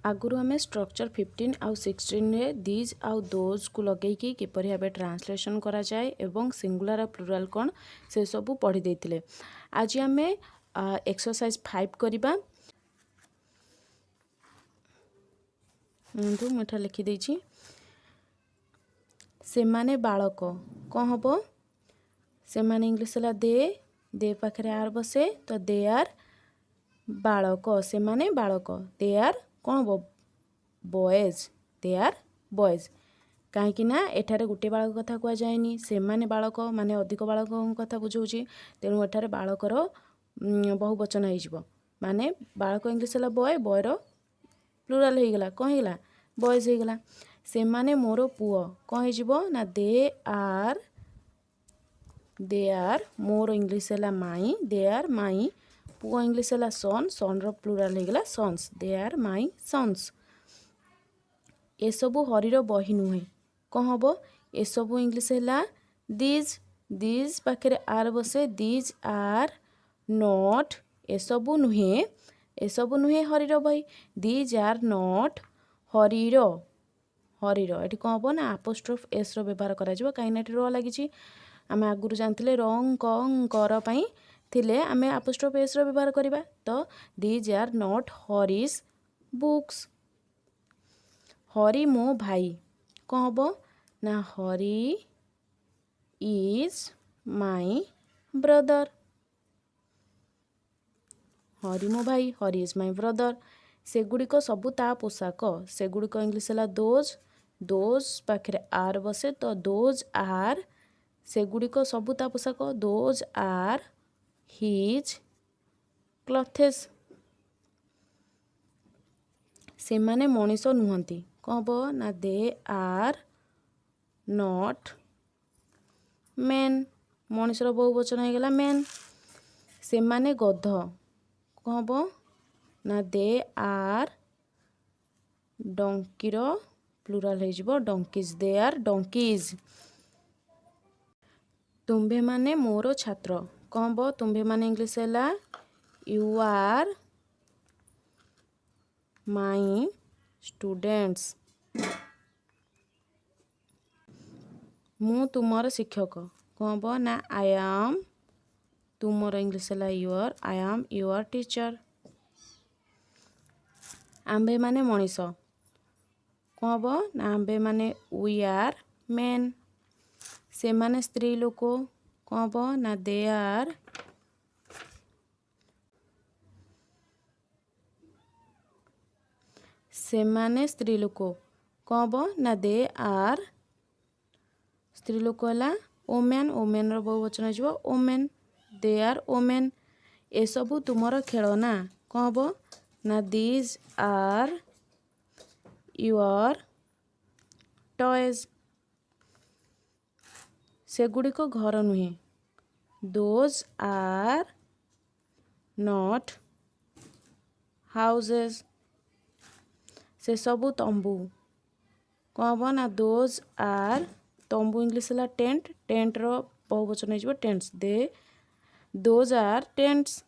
आगुरु आमे स्ट्रक्चर 15 आउ 16 रे दीज आउ दोज को लगेकी किपरि भाबे ट्रांसलेशन करा जाए एवं सिंगुलर आ प्लुरल कोन से सब पढ़ी देथिले। आज आमे एक्सरसाइज 5 करिबा। तो मेठा लिखि देछि से माने बालक कोन हबो से माने इंग्लिश ला दे पाखरे आर बसे तो दे आर बालक से माने बालक दे आर कौन हबो बॉयज दे आर बॉयज कहीं ना एठारे गोटे बालक कथा कह जाएनी से माने बालक माने अधिक बालक कथा बुझाऊँगी तेणु एठारे बालकर बहुवचन हो माने बालक इंग्लिश है बॉय बॉयर प्लुराल हो गला कौन होगा बॉयज हो गला से माने मोर पुओ कौन हो ना दे आर मोर इंग्लिश है माई दे आर माई पुओ इंग्लिश है सन सन रो प्लुराल हो गला sons they are my sons. ए सबु हरीर बही नुहे कौन हम ए सबु इंग्लिश है दीज पाखे आर बसे दीज आर नॉट ए सबु नुहे हरीर बही दीज आर नॉट हरीर हरीर ये कौन हम ना अपोस्ट्रोफ एस रो व्यवहार करा कहीं रो लगी आम आगुरी जानते रंग कर थिले आमे अपोस्ट्रोफ एस रो व्यवहार करवा तो these are not Hari's books. Hari मो भाई कौन हम ना हरी इज माई ब्रदर हरी मो भाई हरी इज माई ब्रदर सेगुड़िक सबू ता पोशाक सेगुड़िक इंग्लिश है दोज पाखे आर बसे तो दोज आर सेगुड़िक सबू ता पोशाक दोज आर हिज क्लथेस से माने मनीष नुहंती कौन हम ना दे आर नॉट मेन मनीषर बहुवचन हो गला मेन से माने गध कौन हम ना दे आर डंकीर प्लुराल हो डंकीज दे आर डंकीज। तुम्भे माने मोर छात्र कौन हम तुम्भे माने इंग्लिश है यू आर माई स्टूडेंट्स मु तुमर शिक्षक कौन हम ना आई एम तुमर इंग्लिश है your I am your teacher. आंबे माने मनीष कौन हम ना आंबे माने वी आर मेन से माने स्त्री लोक कौन हम ना दे आर से माने स्त्री लोक कौन हम ना दे आर स्त्री लोक है ओमेन ओमेन रो बहुवचन हो ओमेन दे आर ओमेन ए सबू तुमर खेलना कौन हम ना दीज आर यूर टॉयज सेगुड़िक घर नुहे दोज आर नॉट हाउसेस से सबू तंबू कौन हम ना दोज आर तंबू इंग्लिश है टेंट टेंट रो बहुवचन हो tents they those are tents.